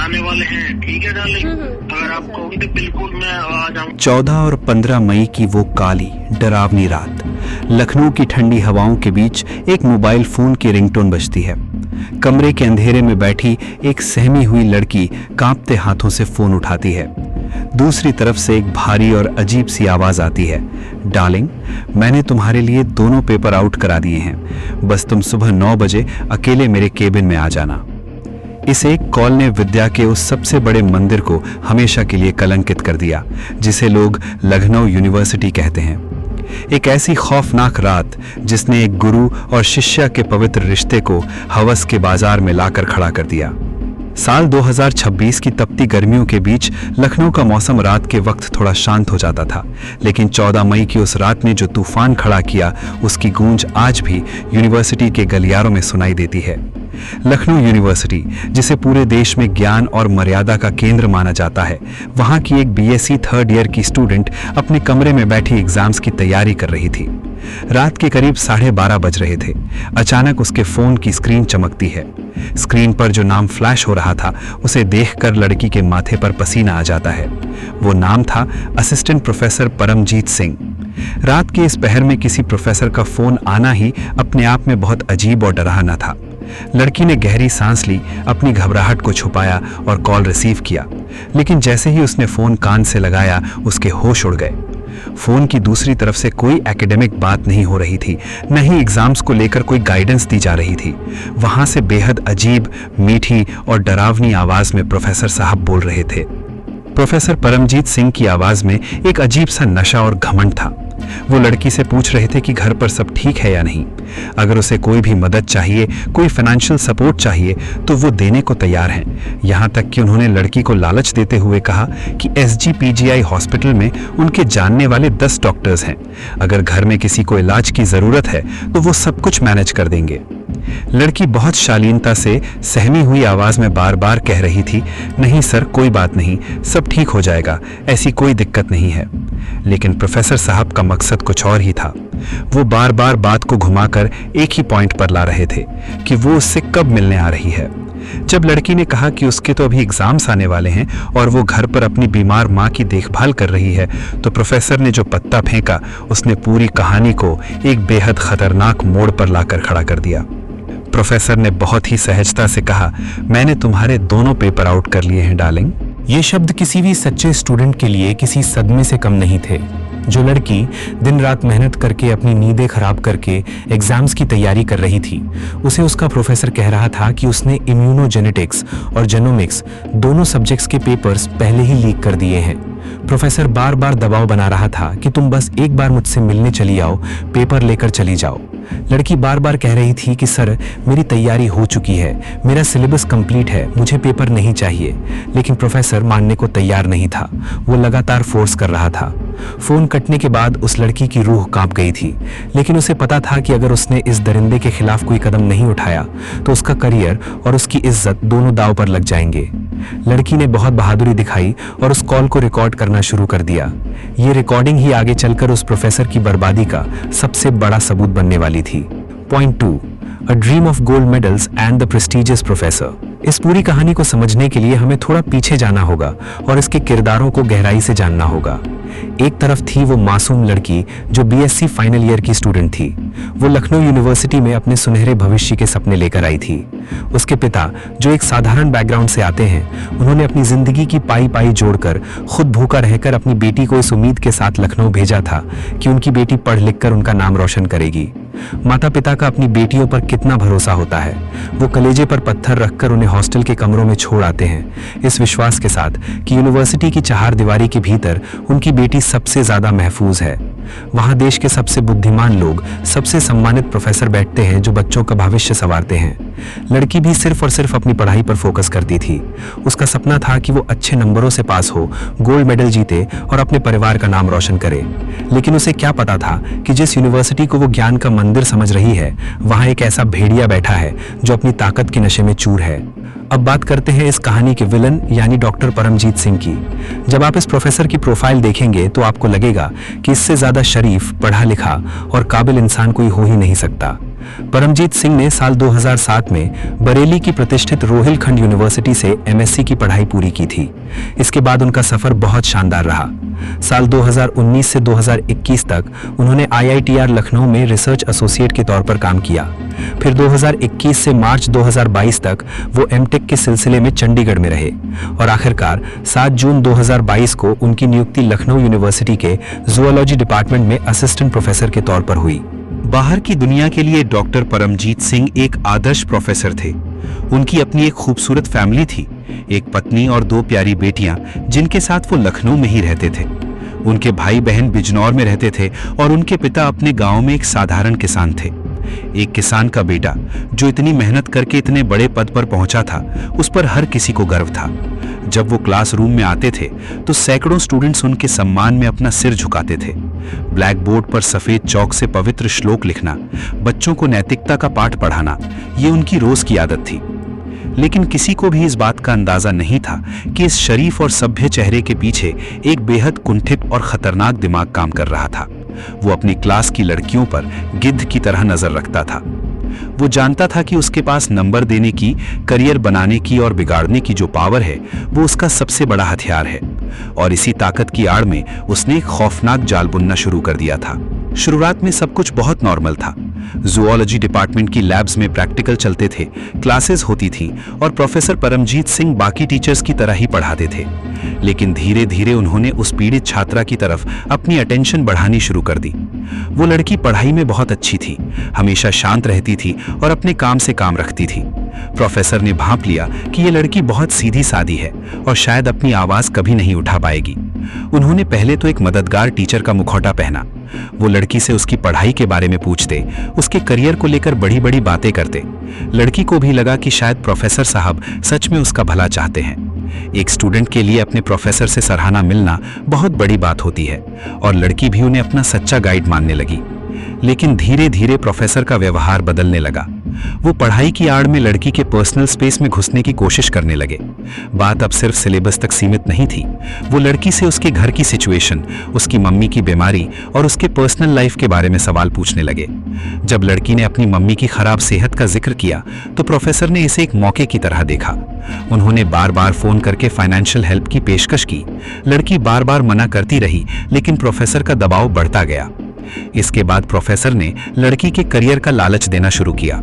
आने वाले हैं, ठीक है डार्लिंग? अगर आप कहोगे तो बिल्कुल मैं आ जाऊँ। 14 और 15 मई की वो काली डरावनी रात, लखनऊ की ठंडी हवाओं के बीच एक मोबाइल फोन की रिंगटोन बजती है। कमरे के अंधेरे में बैठी एक सहमी हुई लड़की कांपते हाथों से फोन उठाती है। दूसरी तरफ से एक भारी और अजीब सी आवाज आती है, डार्लिंग, मैंने तुम्हारे लिए दोनों पेपर आउट करा दिए हैं, बस तुम सुबह 9 बजे अकेले मेरे केबिन में आ जाना। इस एक कॉल ने विद्या के उस सबसे बड़े मंदिर को हमेशा के लिए कलंकित कर दिया, जिसे लोग लखनऊ यूनिवर्सिटी कहते हैं। एक ऐसी खौफनाक रात जिसने एक गुरु और शिष्या के पवित्र रिश्ते को हवस के बाजार में लाकर खड़ा कर दिया। साल 2026 की तपती गर्मियों के बीच लखनऊ का मौसम रात के वक्त थोड़ा शांत हो जाता था, लेकिन 14 मई की उस रात ने जो तूफान खड़ा किया, उसकी गूंज आज भी यूनिवर्सिटी के गलियारों में सुनाई देती है। लखनऊ यूनिवर्सिटी, जिसे पूरे देश में ज्ञान और मर्यादा का केंद्र माना जाता है, वहां की एक बीएससी 3rd ईयर की स्टूडेंट अपने कमरे में बैठी एग्जाम्स की तैयारी कर रही थी। रात के करीब 12:30 बज रहे थे। अचानक उसके फोन की स्क्रीन चमकती है। स्क्रीन पर जो नाम फ्लैश हो रहा था, उसे देखकर लड़की के माथे पर पसीना आ जाता है। वो नाम था असिस्टेंट प्रोफेसर परमजीत सिंह। रात के इस पहर में किसी प्रोफेसर का फोन आना ही अपने आप में बहुत अजीब और डरावना था। लड़की ने गहरी सांस ली, अपनी घबराहट को छुपाया और कॉल रिसीव किया, लेकिन जैसे ही उसने फोन कान से लगाया, उसके होश उड़ गए। फोन की दूसरी तरफ से कोई एकेडमिक बात नहीं हो रही थी, न ही एग्जाम्स को लेकर कोई गाइडेंस दी जा रही थी। वहां से बेहद अजीब, मीठी और डरावनी आवाज में प्रोफेसर साहब बोल रहे थे। प्रोफेसर परमजीत सिंह की आवाज में एक अजीब सा नशा और घमंड था। वो लड़की से पूछ रहे थे कि घर पर सब ठीक है या नहीं। अगर उसे कोई भी मदद चाहिए, कोई फाइनेंशियल सपोर्ट चाहिए, तो वो देने को तैयार हैं। यहाँ तक कि उन्होंने लड़की को लालच देते हुए कहा कि SGPGI हॉस्पिटल में उनके जानने वाले 10 डॉक्टर्स हैं। अगर घर में किसी को इलाज की जरूरत है तो वो सब कुछ मैनेज कर देंगे। लड़की बहुत शालीनता से सहमी हुई आवाज में बार बार कह रही थी, नहीं सर, कोई बात नहीं, सब ठीक हो जाएगा, ऐसी कोई दिक्कत नहीं है। लेकिन प्रोफेसर साहब का मकसद कुछ और ही था। वो बार बार बात को घुमाकर एक ही पॉइंट पर ला रहे थे कि वो उससे कब मिलने आ रही है। जब लड़की ने कहा कि उसके तो अभी एग्जाम्स आने वाले हैं और वो घर पर अपनी बीमार माँ की देखभाल कर रही है, तो प्रोफेसर ने जो पत्ता फेंका, उसने पूरी कहानी को एक बेहद खतरनाक मोड़ पर लाकर खड़ा कर दिया। प्रोफेसर ने बहुत ही सहजता से कहा, मैंने तुम्हारे दोनों पेपर आउट कर लिए हैं डार्लिंग। ये शब्द किसी भी सच्चे स्टूडेंट के लिए किसी सदमे से कम नहीं थे। जो लड़की दिन रात मेहनत करके अपनी नींदें खराब करके एग्जाम्स की तैयारी कर रही थी, उसे उसका प्रोफेसर कह रहा था कि उसने इम्यूनोजेनेटिक्स और जेनोमिक्स दोनों सब्जेक्ट्स के पेपर्स पहले ही लीक कर दिए हैं। प्रोफेसर बार बार दबाव बना रहा था कि तुम बस एक बार मुझसे मिलने चली आओ, पेपर लेकर चली जाओ। लड़की बार बार कह रही थी कि सर, मेरी तैयारी हो चुकी है, मेरा सिलेबस कंप्लीट है, मुझे पेपर नहीं चाहिए। लेकिन प्रोफेसर मानने को तैयार नहीं था। वो लगातार फोर्स कर रहा था। फोन कटने के बाद उस लड़की की रूह कांप गई थी, लेकिन उसे पता था कि अगर उसने इस दरिंदे के खिलाफ कोई कदम नहीं उठाया तो उसका करियर और उसकी इज्जत दोनों दांव पर लग जाएंगे। लड़की ने बहुत बहादुरी दिखाई और उस कॉल को रिकॉर्ड करना शुरू कर दिया। ये रिकॉर्डिंग ही आगे चलकर उस प्रोफेसर की बर्बादी का सबसे बड़ा सबूत बनने वाली थी। Point 2, a dream of gold medals and the prestigious professor. इस पूरी कहानी को समझने के लिए हमें थोड़ा पीछे जाना होगा और इसके किरदारों को गहराई से जानना होगा। एक तरफ थी वो मासूम लड़की जो बीएससी फाइनल ईयर की स्टूडेंट थी। वो लखनऊ यूनिवर्सिटी में अपने सुनहरे भविष्य के सपने लेकर आई थी। उसके पिता, जो एक साधारण बैकग्राउंड से आते हैं, उन्होंने अपनी जिंदगी की पाई पाई जोड़कर खुद भूखा रहकर अपनी बेटी को इस उम्मीद के साथ लखनऊ भेजा था कि उनकी बेटी पढ़ लिख कर उनका नाम रोशन करेगी। माता पिता का अपनी बेटियों पर कितना भरोसा होता है। वो कलेजे पर पत्थर रखकर उन्हें हॉस्टल के कमरों में छोड़ आते हैं, इस विश्वास के साथ कि यूनिवर्सिटी की चारदीवारी के भीतर उनकी बेटी सबसे ज्यादा महफूज है। वहां देश के सबसे बुद्धिमान लोग, सबसे सम्मानित प्रोफेसर बैठते हैं जो बच्चों का भविष्य संवारते हैं। लड़की भी सिर्फ और सिर्फ अपनी पढ़ाई पर फोकस करती थी। उसका सपना था कि वो अच्छे नंबरों से पास हो, गोल्ड मेडल जीते और अपने परिवार का नाम रोशन करे। लेकिन उसे क्या पता था कि जिस यूनिवर्सिटी को वो ज्ञान का मंदिर समझ रही है, वहां एक ऐसा भेड़िया बैठा है जो अपनी ताकत के नशे में चूर है। अब बात करते हैं इस कहानी के विलन यानी डॉक्टर परमजीत सिंह की। जब आप इस प्रोफेसर की प्रोफाइल देखेंगे तो आपको लगेगा कि इससे ज्यादा शरीफ, पढ़ा लिखा और काबिल इंसान कोई हो ही नहीं सकता। परमजीत सिंह ने साल 2007 में बरेली की प्रतिष्ठित रोहिलखंड यूनिवर्सिटी से एमएससी की पढ़ाई पूरी की थी। इसके बाद उनका सफर बहुत शानदार रहा। साल 2019 से 2021 तक उन्होंने आईआईटीआर लखनऊ में रिसर्च एसोसिएट के तौर पर काम किया। फिर 2021 से मार्च 2022 तक वो एमटेक के सिलसिले में चंडीगढ़ में रहे और आखिरकार 7 जून 2022 को उनकी नियुक्ति लखनऊ यूनिवर्सिटी के जूलॉजी डिपार्टमेंट में असिस्टेंट प्रोफेसर के तौर पर हुई। बाहर की दुनिया के लिए डॉक्टर परमजीत सिंह एक आदर्श प्रोफेसर थे। उनकी अपनी एक खूबसूरत फैमिली थी, एक पत्नी और 2 प्यारी बेटियां जिनके साथ वो लखनऊ में ही रहते थे। उनके भाई बहन बिजनौर में रहते थे और उनके पिता अपने गांव में एक साधारण किसान थे। एक किसान का बेटा जो इतनी मेहनत करके इतने बड़े पद पर पहुंचा था, उस पर हर किसी को गर्व था। जब वो क्लासरूम में आते थे तो सैकड़ों स्टूडेंट्स उनके सम्मान में अपना सिर झुकाते थे। ब्लैक बोर्ड पर सफेद चौक से पवित्र श्लोक लिखना, बच्चों को नैतिकता का पाठ पढ़ाना, ये उनकी रोज की आदत थी। लेकिन किसी को भी इस बात का अंदाजा नहीं था कि इस शरीफ और सभ्य चेहरे के पीछे एक बेहद कुंठित और खतरनाक दिमाग काम कर रहा था। वो अपनी क्लास की लड़कियों पर गिद्ध की तरह नजर रखता था। वो जानता था कि उसके पास नंबर देने की, करियर बनाने की और बिगाड़ने की जो पावर है, वो उसका सबसे बड़ा हथियार है। और इसी ताकत की आड़ में उसने एक खौफनाक जाल बुनना शुरू कर दिया था। शुरुआत में सब कुछ बहुत नॉर्मल था। जूलॉजी डिपार्टमेंट की लैब्स में प्रैक्टिकल चलते थे, क्लासेस होती थी और प्रोफेसर परमजीत सिंह बाकी टीचर्स की तरह ही पढ़ाते थे। लेकिन धीरे धीरे उन्होंने उस पीड़ित छात्रा की तरफ अपनी अटेंशन बढ़ानी शुरू कर दी। वो लड़की पढ़ाई में बहुत अच्छी थी, हमेशा शांत रहती थी और अपने काम से काम रखती थी। प्रोफेसर ने भांप लिया कि ये लड़की बहुत सीधी सादी है और शायद अपनी आवाज कभी नहीं उठा पाएगी। उन्होंने पहले तो एक मददगार टीचर का मुखौटा पहना। वो लड़की से उसकी पढ़ाई के बारे में पूछते, उसके करियर को लेकर बड़ी बड़ी बातें करते। लड़की को भी लगा कि शायद प्रोफेसर साहब सच में उसका भला चाहते हैं। एक स्टूडेंट के लिए अपने प्रोफेसर से सराहना मिलना बहुत बड़ी बात होती है और लड़की भी उन्हें अपना सच्चा गाइड मानने लगी। लेकिन धीरे धीरे प्रोफेसर का व्यवहार बदलने लगा। वो पढ़ाई की आड़ में लड़की के पर्सनल स्पेस में घुसने की कोशिश करने लगे। बात अब सिर्फ सिलेबस तक सीमित नहीं थी। वो लड़की से उसके घर की सिचुएशन, उसकी मम्मी की बीमारी और उसके पर्सनल लाइफ के बारे में सवाल पूछने लगे। जब लड़की ने अपनी मम्मी की खराब सेहत का जिक्र किया तो प्रोफेसर ने इसे एक मौके की तरह देखा। उन्होंने बार बार फोन करके फाइनेंशियल हेल्प की पेशकश की। लड़की बार बार मना करती रही, लेकिन प्रोफेसर का दबाव बढ़ता गया। इसके बाद प्रोफेसर ने लड़की के करियर का लालच देना शुरू किया।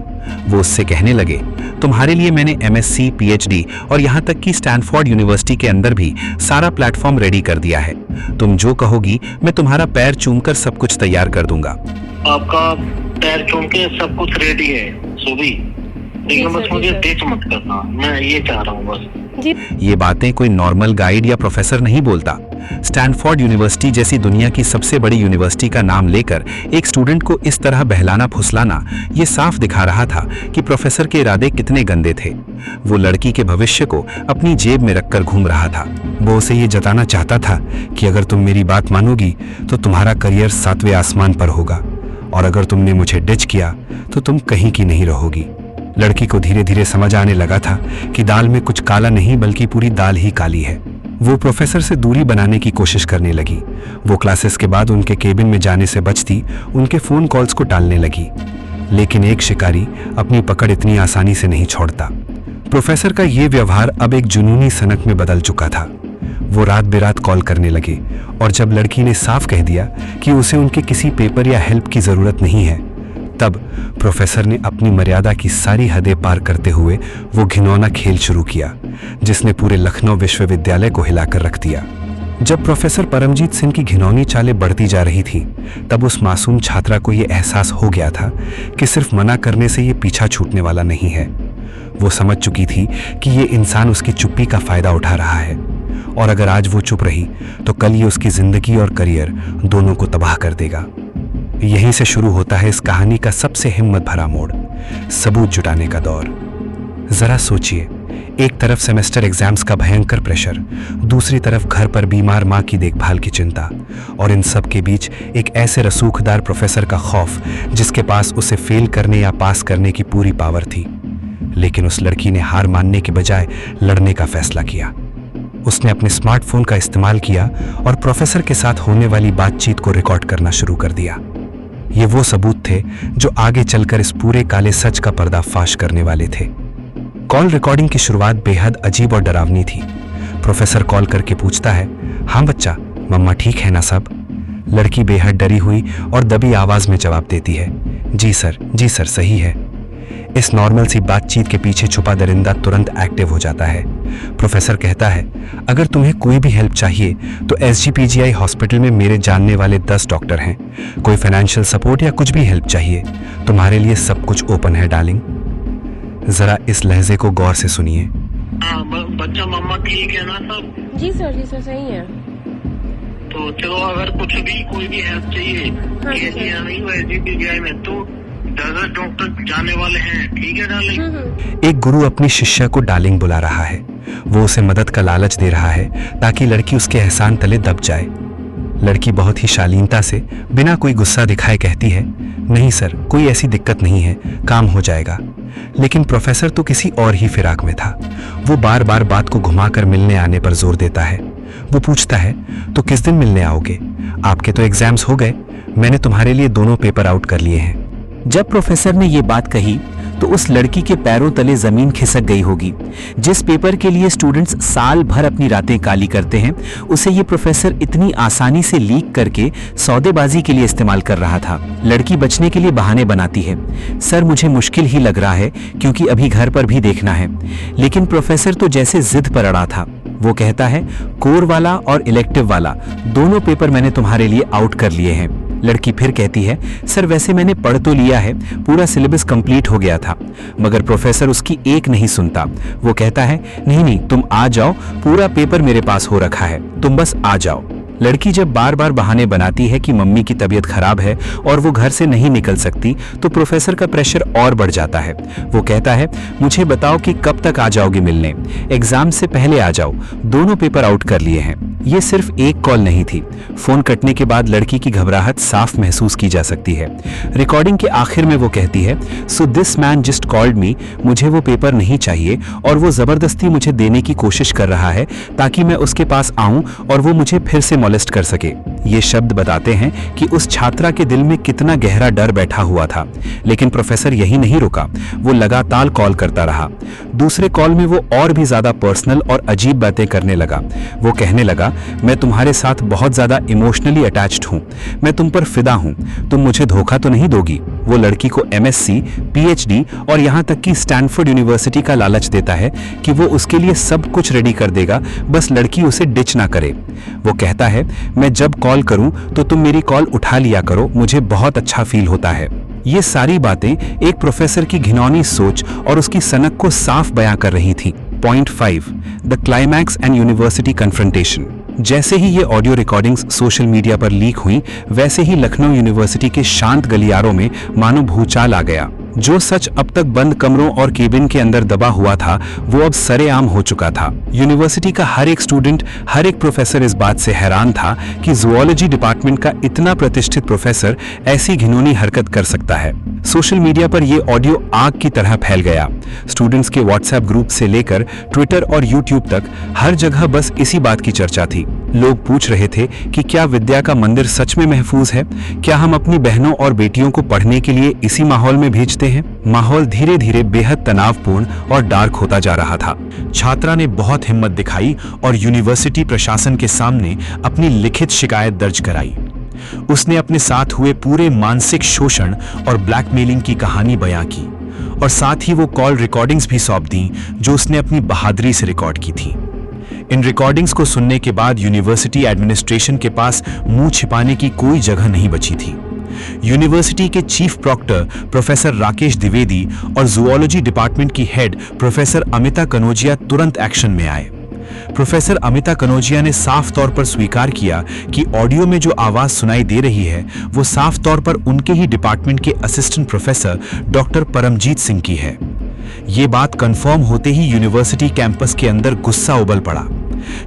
वो उससे कहने लगे, तुम्हारे लिए मैंने एमएससी, पीएचडी और यहाँ तक कि स्टैनफोर्ड यूनिवर्सिटी के अंदर भी सारा प्लेटफॉर्म रेडी कर दिया है। तुम जो कहोगी मैं तुम्हारा पैर चूमकर सब कुछ तैयार कर दूंगा। आपका पैर चूम के सब कुछ रेडी है सुबी, लेकिन बस मुझे टेच मत करना, मैं ये चाह रहा हूँ बस। ये बातें कोई नॉर्मल गाइड या प्रोफेसर नहीं बोलता। स्टैनफोर्ड यूनिवर्सिटी जैसी दुनिया की सबसे बड़ी यूनिवर्सिटी का नाम लेकर एक स्टूडेंट को इस तरह बहलाना फुसलाना, ये साफ दिखा रहा था कि प्रोफेसर के इरादे कितने गंदे थे। वो लड़की के भविष्य को अपनी जेब में रखकर घूम रहा था। वो उसे ये जताना चाहता था कि अगर तुम मेरी बात मानोगी तो तुम्हारा करियर 7वें आसमान पर होगा और अगर तुमने मुझे डिच किया तो तुम कहीं की नहीं रहोगी। लड़की को धीरे धीरे समझ आने लगा था कि दाल में कुछ काला नहीं बल्कि पूरी दाल ही काली है। वो प्रोफेसर से दूरी बनाने की कोशिश करने लगी। वो क्लासेस के बाद उनके केबिन में जाने से बचती, उनके फोन कॉल्स को टालने लगी। लेकिन एक शिकारी अपनी पकड़ इतनी आसानी से नहीं छोड़ता। प्रोफेसर का ये व्यवहार अब एक जुनूनी सनक में बदल चुका था। वो रात बेरात कॉल करने लगे और जब लड़की ने साफ कह दिया कि उसे उनके किसी पेपर या हेल्प की जरूरत नहीं है, तब प्रोफेसर ने अपनी मर्यादा की सारी हदें पार करते हुए वो घिनौना खेल शुरू किया जिसने पूरे लखनऊ विश्वविद्यालय को हिलाकर रख दिया। जब प्रोफेसर परमजीत सिंह की घिनौनी चालें बढ़ती जा रही थी, तब उस मासूम छात्रा को ये एहसास हो गया था कि सिर्फ मना करने से ये पीछा छूटने वाला नहीं है। वो समझ चुकी थी कि ये इंसान उसकी चुप्पी का फायदा उठा रहा है और अगर आज वो चुप रही तो कल ये उसकी जिंदगी और करियर दोनों को तबाह कर देगा। यहीं से शुरू होता है इस कहानी का सबसे हिम्मत भरा मोड़, सबूत जुटाने का दौर। जरा सोचिए, एक तरफ सेमेस्टर एग्जाम्स का भयंकर प्रेशर, दूसरी तरफ घर पर बीमार माँ की देखभाल की चिंता और इन सब के बीच एक ऐसे रसूखदार प्रोफेसर का खौफ जिसके पास उसे फेल करने या पास करने की पूरी पावर थी। लेकिन उस लड़की ने हार मानने के बजाय लड़ने का फैसला किया। उसने अपने स्मार्टफोन का इस्तेमाल किया और प्रोफेसर के साथ होने वाली बातचीत को रिकॉर्ड करना शुरू कर दिया। ये वो सबूत थे जो आगे चलकर इस पूरे काले सच का पर्दाफाश करने वाले थे। कॉल रिकॉर्डिंग की शुरुआत बेहद अजीब और डरावनी थी। प्रोफेसर कॉल करके पूछता है, हाँ बच्चा, मम्मा ठीक है ना सब? लड़की बेहद डरी हुई और दबी आवाज में जवाब देती है, जी सर सही है। इस नॉर्मल सी बातचीत के पीछे छुपा दरिंदा तुरंत एक्टिव हो जाता है। प्रोफेसर कहता है, अगर तुम्हें कोई भी हेल्प चाहिए तो SGPGI हॉस्पिटल में मेरे जानने वाले 10 डॉक्टर हैं। कोई फाइनेंशियल सपोर्ट या कुछ भी हेल्प चाहिए, तुम्हारे लिए सब कुछ ओपन है डार्लिंग। जरा इस लहजे को गौर से सुनिए। बच्चा मम्मा ठीक है ना सब? जी सर सही है। तो चलो, अगर कुछ भी कोई भी हेल्प चाहिए SGPGI में तो 10 डॉक्टर जाने वाले हैं, ठीक है डार्लिंग? एक गुरु अपनी शिष्या को डार्लिंग बुला रहा है। वो उसे मदद का लालच दे रहा है ताकि लड़की उसके एहसान तले दब जाए। लड़की बहुत ही शालीनता से बिना कोई गुस्सा दिखाए कहती है, नहीं सर, कोई ऐसी दिक्कत नहीं है, काम हो जाएगा। लेकिन प्रोफेसर तो किसी और ही फिराक में था। वो बार बार बात को घुमाकर मिलने आने पर जोर देता है। वो पूछता है, तो किस दिन मिलने आओगे? आपके तो एग्जाम्स हो गए, मैंने तुम्हारे लिए दोनों पेपर आउट कर लिए हैं। जब प्रोफेसर ने ये बात कही तो उस लड़की के पैरों तले जमीन खिसक गई होगी। जिस पेपर के लिए स्टूडेंट्स साल भर अपनी रातें काली करते हैं, उसे ये प्रोफेसर इतनी आसानी से लीक करके सौदेबाजी के लिए इस्तेमाल कर रहा था। लड़की बचने के लिए बहाने बनाती है, सर मुझे मुश्किल ही लग रहा है क्योंकि अभी घर पर भी देखना है। लेकिन प्रोफेसर तो जैसे जिद पर अड़ा था। वो कहता है, कोर वाला और इलेक्टिव वाला दोनों पेपर मैंने तुम्हारे लिए आउट कर लिए हैं। लड़की फिर कहती है, सर वैसे मैंने पढ़ तो लिया है, पूरा सिलेबस कंप्लीट हो गया था। मगर प्रोफेसर उसकी एक नहीं सुनता। वो कहता है, नहीं तुम आ जाओ, पूरा पेपर मेरे पास हो रखा है, तुम बस आ जाओ। लड़की जब बार बार बहाने बनाती है कि मम्मी की तबीयत खराब है और वो घर से नहीं निकल सकती, तो प्रोफेसर का प्रेशर और बढ़ जाता है। वो कहता है, मुझे बताओ कि कब तक आ जाओगे मिलने, एग्जाम से पहले आ जाओ, दोनों पेपर आउट कर लिए हैं। ये सिर्फ एक कॉल नहीं थी। फोन कटने के बाद लड़की की घबराहट साफ महसूस की जा सकती है। रिकॉर्डिंग के आखिर में वो कहती है, so this man just called me, मुझे वो पेपर नहीं चाहिए और वो जबरदस्ती मुझे देने की कोशिश कर रहा है ताकि मैं उसके पास आऊं और वो मुझे फिर से मोलेस्ट कर सके। ये शब्द बताते हैं कि उस छात्रा के दिल में कितना गहरा डर बैठा हुआ था। लेकिन प्रोफेसर यही नहीं रुका, वो लगातार कॉल करता रहा। दूसरे कॉल में वो और भी ज्यादा पर्सनल और अजीब बातें करने लगा। वो कहने लगा, मैं तुम्हारे साथ बहुत ज्यादा इमोशनली अटैच्ड हूं, मैं तुम पर फिदा हूं, तुम मुझे धोखा तो नहीं दोगी। वो लड़की को MSc, PhD और यहां तक कि स्टैनफोर्ड यूनिवर्सिटी का लालच देता है कि वो उसके लिए सब कुछ रेडी कर देगा, बस लड़की उसे डिच ना करे। वो कहता है, मैं जब कॉल करूं तो तुम मेरी कॉल उठा लिया करो, मुझे बहुत अच्छा फील होता है। ये सारी बातें एक प्रोफेसर की घिनौनी सोच और उसकी सनक को साफ बयां कर रही थी। Point 5, the climax and university confrontation. जैसे ही ये ऑडियो रिकॉर्डिंग्स सोशल मीडिया पर लीक हुई, वैसे ही लखनऊ यूनिवर्सिटी के शांत गलियारों में मानो भूचाल आ गया। जो सच अब तक बंद कमरों और केबिन के अंदर दबा हुआ था, वो अब सरेआम हो चुका था। यूनिवर्सिटी का हर एक स्टूडेंट, हर एक प्रोफेसर इस बात से हैरान था कि जूलॉजी डिपार्टमेंट का इतना प्रतिष्ठित प्रोफेसर ऐसी घिनौनी हरकत कर सकता है। सोशल मीडिया पर यह ऑडियो आग की तरह फैल गया। स्टूडेंट्स के व्हाट्सएप ग्रुप से लेकर ट्विटर और यूट्यूब तक हर जगह बस इसी बात की चर्चा थी। लोग पूछ रहे थे कि क्या विद्या का मंदिर सच में महफूज है? क्या हम अपनी बहनों और बेटियों को पढ़ने के लिए इसी माहौल में भेजते हैं? माहौल धीरे धीरे बेहद तनावपूर्ण और डार्क होता जा रहा था। छात्रा ने बहुत हिम्मत दिखाई और यूनिवर्सिटी प्रशासन के सामने अपनी लिखित शिकायत दर्ज कराई। उसने अपने साथ हुए पूरे मानसिक शोषण और ब्लैकमेलिंग की कहानी बयां की और साथ ही वो कॉल रिकॉर्डिंग्स भी सौंप दी जो उसने अपनी बहादुरी से रिकॉर्ड की थी। इन रिकॉर्डिंग्स को सुनने के बाद यूनिवर्सिटी एडमिनिस्ट्रेशन के पास मुंह छिपाने की कोई जगह नहीं बची थी। यूनिवर्सिटी के chief proctor professor Rakesh Dwivedi और जूलॉजी डिपार्टमेंट की हेड प्रोफेसर अमिता कनौजिया तुरंत एक्शन में आए। प्रोफेसर अमिता कनौजिया ने साफ तौर पर स्वीकार किया कि ऑडियो में जो आवाज सुनाई दे रही है वो साफ तौर पर उनके ही डिपार्टमेंट के assistant professor doctor Paramjit Singh की है। ये बात कंफर्म होते ही यूनिवर्सिटी कैंपस के अंदर गुस्सा उबल पड़ा।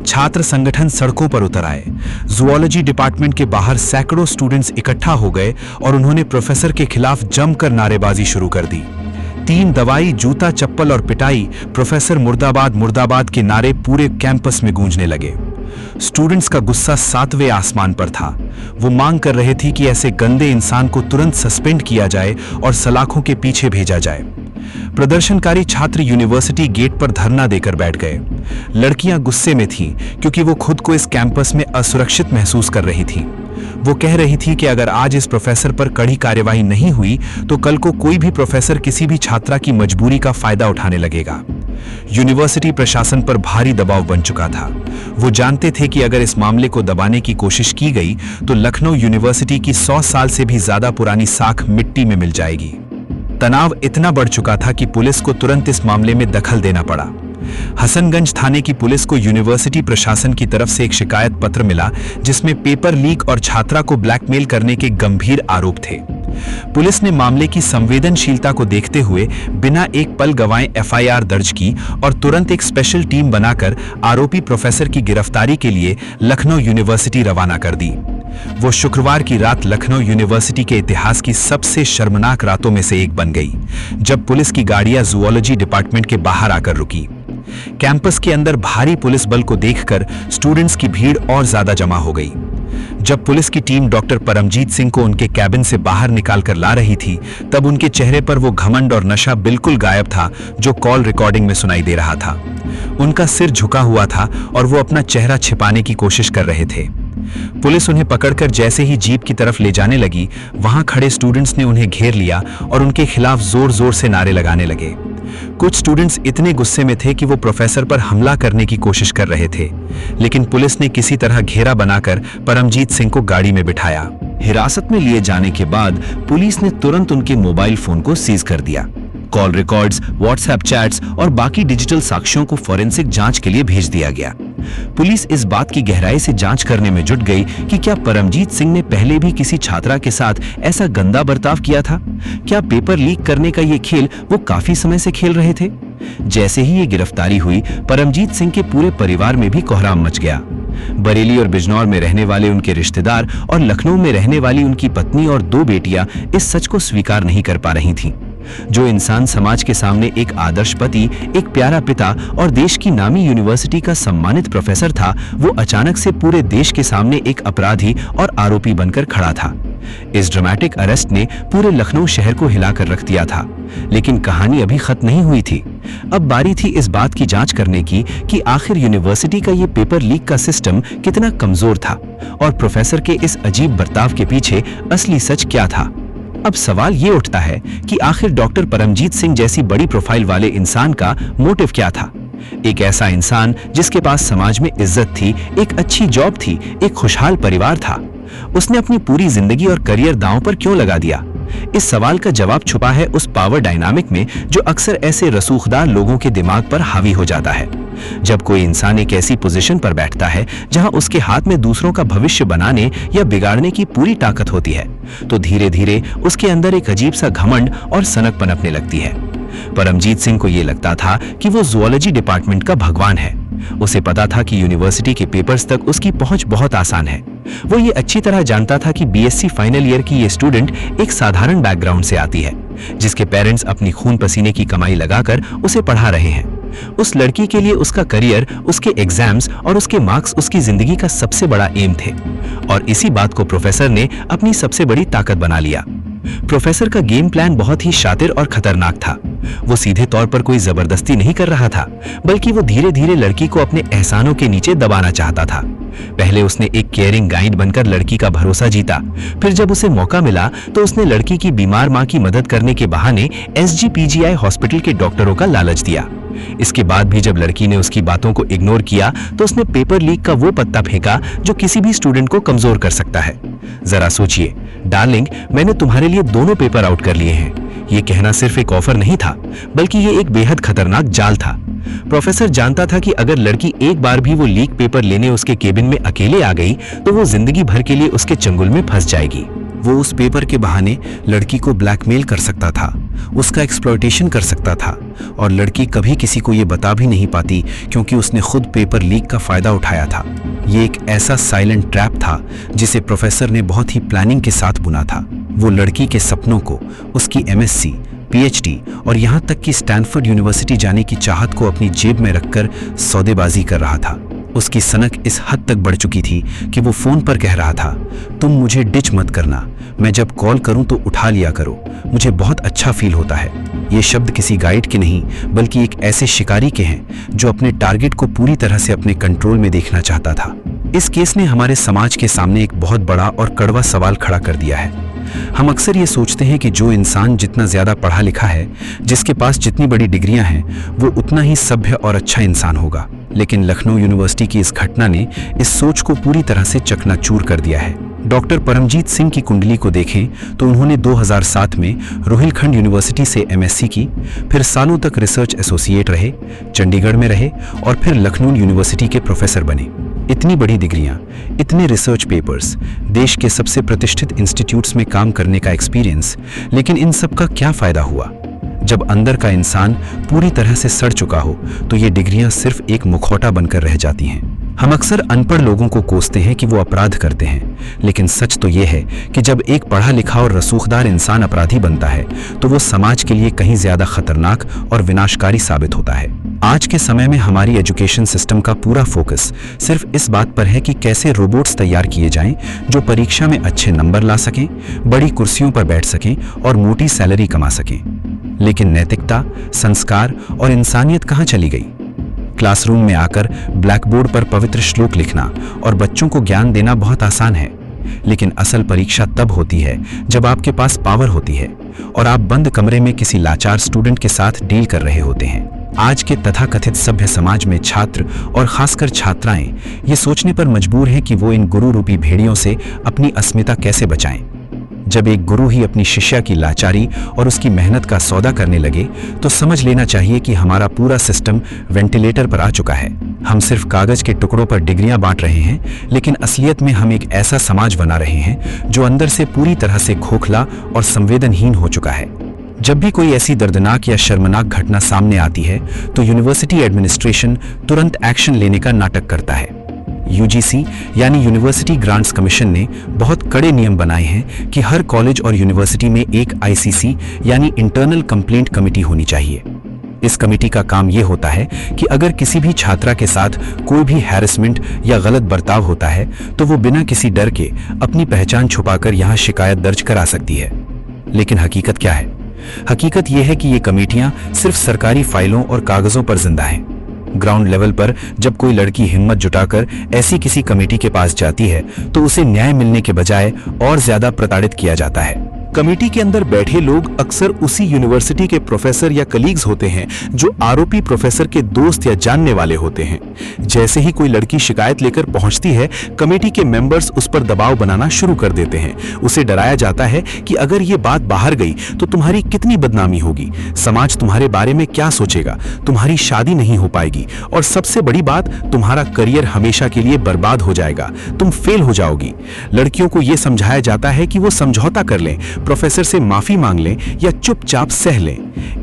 छात्र संगठन सड़कों पर उतर आए। जूलॉजी डिपार्टमेंट के बाहर सैकड़ों स्टूडेंट्स इकट्ठा हो गए और उन्होंने प्रोफेसर के खिलाफ जमकर नारेबाजी शुरू कर दी। 3 दवाई, जूता, चप्पल और पिटाई, प्रोफेसर मुर्दाबाद मुर्दाबाद के नारे पूरे कैंपस में गूंजने लगे। स्टूडेंट्स का गुस्सा 7वें आसमान पर था। वो मांग कर रहे थे कि ऐसे गंदे इंसान को तुरंत सस्पेंड किया जाए और सलाखों के पीछे भेजा जाए। प्रदर्शनकारी छात्र यूनिवर्सिटी गेट पर धरना देकर बैठ गए। लड़कियां गुस्से में थीं क्योंकि वो खुद को इस कैंपस में असुरक्षित महसूस कर रही थीं। वो कह रही थी कि अगर आज इस प्रोफेसर पर कड़ी कार्यवाही नहीं हुई तो कल को कोई भी प्रोफेसर किसी भी छात्रा की मजबूरी का फायदा उठाने लगेगा। यूनिवर्सिटी प्रशासन पर भारी दबाव बन चुका था। वो जानते थे कि अगर इस मामले को दबाने की कोशिश की गई तो लखनऊ यूनिवर्सिटी की 100 साल से भी ज्यादा पुरानी साख मिट्टी में मिल जाएगी। तनाव इतना बढ़ चुका था कि पुलिस को तुरंत इस मामले में दखल देना पड़ा। हसनगंज थाने की पुलिस को यूनिवर्सिटी प्रशासन की तरफ से एक शिकायत पत्र मिला जिसमें पेपर लीक और छात्रा को ब्लैकमेल करने के गंभीर आरोप थे। पुलिस ने मामले की संवेदनशीलता को देखते हुए बिना एक पल गंवाए एफआईआर दर्ज की और तुरंत एक स्पेशल टीम बनाकर आरोपी प्रोफेसर की गिरफ्तारी के लिए लखनऊ यूनिवर्सिटी रवाना कर दी। वो शुक्रवार की रात लखनऊ यूनिवर्सिटी के इतिहास की सबसे शर्मनाक रातों में से एक बन गई, जब पुलिस की गाड़ियां जूलॉजी डिपार्टमेंट के बाहर आकर रुकी। कैंपस के अंदर भारी पुलिस बल को देखकर स्टूडेंट्स की भीड़ और ज्यादा जमा हो गई। जब पुलिस की टीम डॉक्टर परमजीत सिंह को उनके कैबिन से बाहर निकालकर ला रही थी, तब उनके चेहरे पर वो घमंड और नशा बिल्कुल गायब था जो कॉल रिकॉर्डिंग में सुनाई दे रहा था। उनका सिर झुका हुआ था और वो अपना चेहरा छिपाने की कोशिश कर रहे थे। पुलिस उन्हें पकड़कर जैसे ही जीप की तरफ ले जाने लगी, वहां खड़े स्टूडेंट्स ने उन्हें घेर लिया और उनके खिलाफ जोर जोर से नारे लगाने लगे। कुछ स्टूडेंट्स इतने गुस्से में थे कि वो प्रोफेसर पर हमला करने की कोशिश कर रहे थे, लेकिन पुलिस ने किसी तरह घेरा बनाकर परमजीत सिंह को गाड़ी में बिठाया। हिरासत में लिए जाने के बाद पुलिस ने तुरंत उनके मोबाइल फोन को सीज कर दिया। कॉल रिकॉर्ड्स, व्हाट्सएप चैट्स और बाकी डिजिटल साक्ष्यों को फॉरेंसिक जांच के लिए भेज दिया गया। पुलिस इस बात की गहराई से जांच करने में जुट गई कि क्या परमजीत सिंह ने पहले भी किसी छात्रा के साथ ऐसा गंदा बर्ताव किया था। क्या पेपर लीक करने का ये खेल वो काफी समय से खेल रहे थे। जैसे ही ये गिरफ्तारी हुई, परमजीत सिंह के पूरे परिवार में भी कोहराम मच गया। बरेली और बिजनौर में रहने वाले उनके रिश्तेदार और लखनऊ में रहने वाली उनकी पत्नी और 2 बेटियां इस सच को स्वीकार नहीं कर पा रही थीं। जो इंसान समाज के सामने एक आदर्श पति, एक प्यारा पिता और देश की नामी यूनिवर्सिटी का सम्मानित प्रोफेसर था, वो अचानक से पूरे देश के सामने एक अपराधी और आरोपी बनकर खड़ा था। इस ड्रामेटिक अरेस्ट ने पूरे लखनऊ शहर को हिलाकर रख दिया था, लेकिन कहानी अभी खत्म नहीं हुई थी। अब बारी थी इस बात की जांच करने की कि आखिर यूनिवर्सिटी का ये पेपर लीक का सिस्टम कितना कमजोर था और प्रोफेसर के इस अजीब बर्ताव के पीछे असली सच क्या था। अब सवाल ये उठता है कि आखिर डॉक्टर परमजीत सिंह जैसी बड़ी प्रोफाइल वाले इंसान का मोटिव क्या था। एक ऐसा इंसान जिसके पास समाज में इज्जत थी, एक अच्छी जॉब थी, एक खुशहाल परिवार था, उसने अपनी पूरी जिंदगी और करियर दांव पर क्यों लगा दिया। इस सवाल का जवाब छुपा है उस पावर डायनामिक में जो अक्सर ऐसे रसूखदार लोगों के दिमाग पर हावी हो जाता है। जब कोई इंसान एक ऐसी पोजीशन पर बैठता है जहां उसके हाथ में दूसरों का भविष्य बनाने या बिगाड़ने की पूरी ताकत होती है, तो धीरे धीरे उसके अंदर एक अजीब सा घमंड और सनक पनपने लगती है। परमजीत सिंह को यह लगता था कि वो जूलॉजी डिपार्टमेंट का भगवान है। उसे पता था कि यूनिवर्सिटी के पेपर्स तक उसकी पहुंच बहुत आसान है। वो ये अच्छी तरह जानता था कि बीएससी फाइनल ईयर की ये स्टूडेंट एक साधारण बैकग्राउंड से आती है, जिसके पेरेंट्स अपनी खून पसीने की कमाई लगाकर उसे पढ़ा रहे हैं। उस लड़की के लिए उसका करियर, उसके एग्जाम्स और उसके मार्क्स उसकी जिंदगी का सबसे बड़ा एम थे, और इसी बात को प्रोफेसर ने अपनी सबसे बड़ी ताकत बना लिया। प्रोफेसर का गेम प्लान बहुत ही शातिर और खतरनाक था। वो सीधे तौर पर कोई जबरदस्ती नहीं कर रहा था, बल्कि वो धीरे धीरे लड़की को अपने एहसानों के नीचे दबाना चाहता था। पहले उसने एक केयरिंग गाइड बनकर लड़की का भरोसा जीता, फिर जब उसे मौका मिला तो उसने लड़की की बीमार मां की मदद करने के बहाने एसजीपीजीआई हॉस्पिटल के डॉक्टरों का लालच दिया। इसके बाद भी जब लड़की ने उसकी बातों को इग्नोर किया तो उसने पेपर लीक का वो पत्ता फेंका जो किसी भी स्टूडेंट को कमजोर कर सकता है। जरा सोचिए, डार्लिंग, मैंने तुम्हारे लिए दोनों पेपर आउट कर लिए हैं। ये कहना सिर्फ एक ऑफर नहीं था, बल्कि ये एक बेहद खतरनाक जाल था। प्रोफेसर जानता था कि अगर लड़की एक बार भी वो लीक पेपर लेने उसके केबिन में अकेले आ गई तो वो जिंदगी भर के लिए उसके चंगुल में फंस जाएगी। वो उस पेपर के बहाने लड़की को ब्लैकमेल कर सकता था, उसका एक्सप्लॉयटेशन कर सकता था, और लड़की कभी किसी को ये बता भी नहीं पाती क्योंकि उसने खुद पेपर लीक का फायदा उठाया था। ये एक ऐसा साइलेंट ट्रैप था जिसे प्रोफेसर ने बहुत ही प्लानिंग के साथ बुना था। वो लड़की के सपनों को, उसकी एमएससी, पीएचडी और यहाँ तक कि स्टैनफोर्ड यूनिवर्सिटी जाने की चाहत को अपनी जेब में रखकर सौदेबाजी कर रहा था। उसकी सनक इस हद तक बढ़ चुकी थी कि वो फोन पर कह रहा था, तुम मुझे डिच मत करना, मैं जब कॉल करूं तो उठा लिया करो, मुझे बहुत अच्छा फील होता है। ये शब्द किसी गाइड के नहीं बल्कि एक ऐसे शिकारी के हैं जो अपने टारगेट को पूरी तरह से अपने कंट्रोल में देखना चाहता था। इस केस ने हमारे समाज के सामने एक बहुत बड़ा और कड़वा सवाल खड़ा कर दिया है। हम अक्सर ये सोचते हैं कि जो इंसान जितना ज्यादा पढ़ा लिखा है, जिसके पास जितनी बड़ी डिग्रियां हैं, वो उतना ही सभ्य और अच्छा इंसान होगा। लेकिन लखनऊ यूनिवर्सिटी की इस घटना ने इस सोच को पूरी तरह से चकनाचूर कर दिया है। डॉक्टर परमजीत सिंह की कुंडली को देखें तो उन्होंने 2007 में रोहिलखंड यूनिवर्सिटी से एमएससी की, फिर सालों तक रिसर्च एसोसिएट रहे, चंडीगढ़ में रहे और फिर लखनऊ यूनिवर्सिटी के प्रोफेसर बने। इतनी बड़ी डिग्रियां, इतने रिसर्च पेपर्स, देश के सबसे प्रतिष्ठित इंस्टीट्यूट्स में काम करने का एक्सपीरियंस, लेकिन इन सब का क्या फायदा हुआ? जब अंदर का इंसान पूरी तरह से सड़ चुका हो तो ये डिग्रियां सिर्फ एक मुखौटा बनकर रह जाती हैं। हम अक्सर अनपढ़ लोगों को कोसते हैं कि वो अपराध करते हैं, लेकिन सच तो ये है कि जब एक पढ़ा लिखा और रसूखदार इंसान अपराधी बनता है तो वो समाज के लिए कहीं ज्यादा खतरनाक और विनाशकारी साबित होता है। आज के समय में हमारी एजुकेशन सिस्टम का पूरा फोकस सिर्फ इस बात पर है कि कैसे रोबोट्स तैयार किए जाएं जो परीक्षा में अच्छे नंबर ला सकें, बड़ी कुर्सियों पर बैठ सकें और मोटी सैलरी कमा सकें। लेकिन नैतिकता, संस्कार और इंसानियत कहाँ चली गई? क्लासरूम में आकर ब्लैक बोर्ड पर पवित्र श्लोक लिखना और बच्चों को ज्ञान देना बहुत आसान है, लेकिन असल परीक्षा तब होती है जब आपके पास पावर होती है और आप बंद कमरे में किसी लाचार स्टूडेंट के साथ डील कर रहे होते हैं। आज के तथाकथित सभ्य समाज में छात्र और खासकर छात्राएं ये सोचने पर मजबूर हैं कि वो इन गुरु रूपी भेड़ियों से अपनी अस्मिता कैसे बचाएं। जब एक गुरु ही अपनी शिष्या की लाचारी और उसकी मेहनत का सौदा करने लगे तो समझ लेना चाहिए कि हमारा पूरा सिस्टम वेंटिलेटर पर आ चुका है। हम सिर्फ कागज के टुकड़ों पर डिग्रियां बांट रहे हैं, लेकिन असलियत में हम एक ऐसा समाज बना रहे हैं जो अंदर से पूरी तरह से खोखला और संवेदनहीन हो चुका है। जब भी कोई ऐसी दर्दनाक या शर्मनाक घटना सामने आती है तो यूनिवर्सिटी एडमिनिस्ट्रेशन तुरंत एक्शन लेने का नाटक करता है। यूजीसी यानी यूनिवर्सिटी ग्रांट्स कमीशन ने बहुत कड़े नियम बनाए हैं कि हर कॉलेज और यूनिवर्सिटी में एक आईसीसी यानी इंटरनल कंप्लेंट कमेटी होनी चाहिए। इस कमेटी का काम यह होता है कि अगर किसी भी छात्रा के साथ कोई भी हैरेसमेंट या गलत बर्ताव होता है तो वो बिना किसी डर के अपनी पहचान छुपाकर यहाँ शिकायत दर्ज करा सकती है। लेकिन हकीकत क्या है? हकीकत यह है कि ये कमेटियां सिर्फ सरकारी फाइलों और कागजों पर जिंदा हैं। ग्राउंड लेवल पर जब कोई लड़की हिम्मत जुटाकर ऐसी किसी कमेटी के पास जाती है तो उसे न्याय मिलने के बजाय और ज्यादा प्रताड़ित किया जाता है। कमेटी के अंदर बैठे लोग अक्सर उसी यूनिवर्सिटी के प्रोफेसर या कलीग्स होते हैं जो आरोपी प्रोफेसर के दोस्त या जानने वाले होते हैं। जैसे ही कोई लड़की शिकायत लेकर पहुंचती है, कमेटी के मेंबर्स उस पर दबाव बनाना शुरू कर देते हैं। उसे डराया जाता है कि अगर ये बात बाहर गई तो तुम्हारी कितनी बदनामी होगी, समाज तुम्हारे बारे में क्या सोचेगा, तुम्हारी शादी नहीं हो पाएगी और सबसे बड़ी बात, तुम्हारा करियर हमेशा के लिए बर्बाद हो जाएगा, तुम फेल हो जाओगी। लड़कियों को यह समझाया जाता है कि वो समझौता कर लें, प्रोफेसर से माफी मांग लें या चुपचाप सह लें।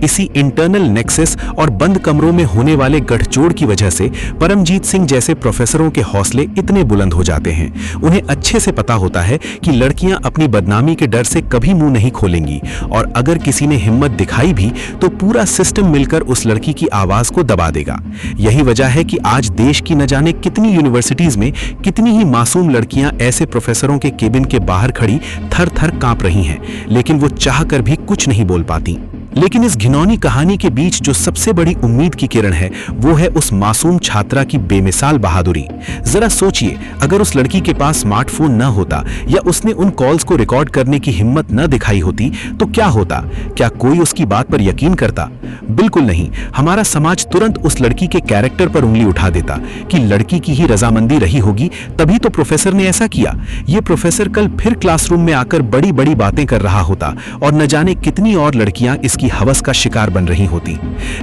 इसी इंटरनल नेक्सस और बंद कमरों में होने वाले गठजोड़ की वजह से परमजीत सिंह जैसे प्रोफेसरों के हौसले इतने बुलंद हो जाते हैं। उन्हें अच्छे से पता होता है कि लड़कियां अपनी बदनामी के डर से कभी मुंह नहीं खोलेंगी और अगर किसी ने हिम्मत दिखाई भी तो पूरा सिस्टम मिलकर उस लड़की की आवाज को दबा देगा। यही वजह है कि आज देश की न जाने कितनी यूनिवर्सिटीज में कितनी ही मासूम लड़कियां ऐसे प्रोफेसरों के केबिन के बाहर खड़ी थर थर कांप रही हैं, लेकिन वो चाहकर भी कुछ नहीं बोल पाती। लेकिन इस घिनौनी कहानी के बीच जो सबसे बड़ी उम्मीद की किरण है वो है उस मासूम छात्रा की बेमिसाल बहादुरी। जरा सोचिए, अगर उस लड़की के पास स्मार्टफोन न होता या उसने उन कॉल्स को रिकॉर्ड करने की हिम्मत न दिखाई होती तो क्या होता? क्या कोई उसकी बात पर यकीन करता? बिल्कुल नहीं। हमारा समाज तुरंत उस लड़की के कैरेक्टर पर उंगली उठा देता कि लड़की की ही रजामंदी रही होगी तभी तो प्रोफेसर ने ऐसा किया। ये प्रोफेसर कल फिर क्लासरूम में आकर बड़ी बड़ी बातें कर रहा होता और न जाने कितनी और लड़कियां इसकी हवस का शिकार बन रही होती।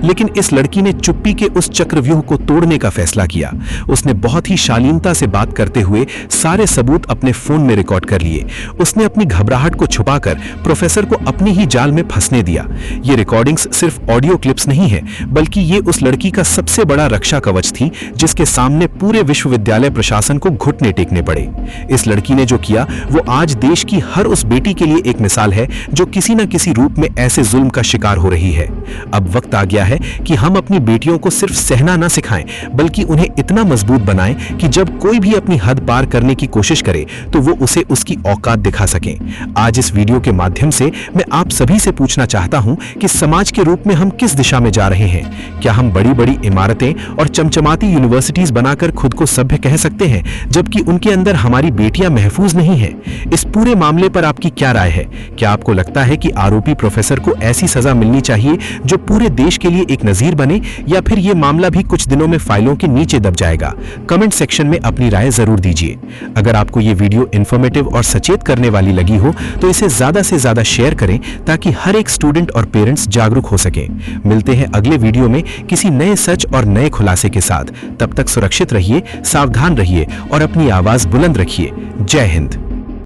लेकिन इस लड़की ने चुप्पी के उस चक्रव्यूह को तोड़ने का फैसला किया। उसने बहुत ही शालीनता से बात करते हुए सारे सबूत अपने फोन में रिकॉर्ड कर लिए। उसने अपनी घबराहट को छुपाकर प्रोफेसर को अपनी ही जाल में फंसने दिया। ये रिकॉर्डिंग्स सिर्फ ऑडियो क्लिप्स नहीं है, बल्कि ये उस लड़की का सबसे बड़ा रक्षा कवच थी जिसके सामने पूरे विश्वविद्यालय प्रशासन को घुटने टेकने पड़े। इस लड़की ने जो किया वो आज देश की हर उस बेटी के लिए एक मिसाल है जो किसी न किसी रूप में ऐसे जुल्म का शिकार हो रही है। अब वक्त आ गया है कि हम अपनी बेटियों को सिर्फ सहना ना सिखाएं, बल्कि उन्हें इतना मजबूत बनाएं कि जब कोई भी अपनी हद पार करने की कोशिश करे तो वो उसे उसकी औकात दिखा सकें। आज इस वीडियो के माध्यम से मैं आप सभी से पूछना चाहता हूं कि समाज के रूप में हम किस दिशा में जा रहे हैं। क्या हम बड़ी बड़ी इमारतें और चमचमाती यूनिवर्सिटीज बनाकर खुद को सभ्य कह सकते हैं, जबकि उनके अंदर हमारी बेटियां महफूज नहीं हैं? इस पूरे मामले पर आपकी क्या राय है? क्या आपको लगता है कि आरोपी प्रोफेसर को ऐसी सजा मिलनी चाहिए जो पूरे देश के लिए एक नजीर बने, या फिर यह मामला भी कुछ दिनों में फाइलों के नीचे दब जाएगा? कमेंट सेक्शन में अपनी राय जरूर दीजिए। अगर आपको ये वीडियो इन्फॉर्मेटिव और सचेत करने वाली लगी हो तो इसे ज्यादा से ज्यादा शेयर करें ताकि हर एक स्टूडेंट और पेरेंट्स जागरूक हो सके। मिलते हैं अगले वीडियो में किसी नए सच और नए खुलासे के साथ। तब तक सुरक्षित रहिए, सावधान रहिए और अपनी आवाज बुलंद रखिए। जय हिंद।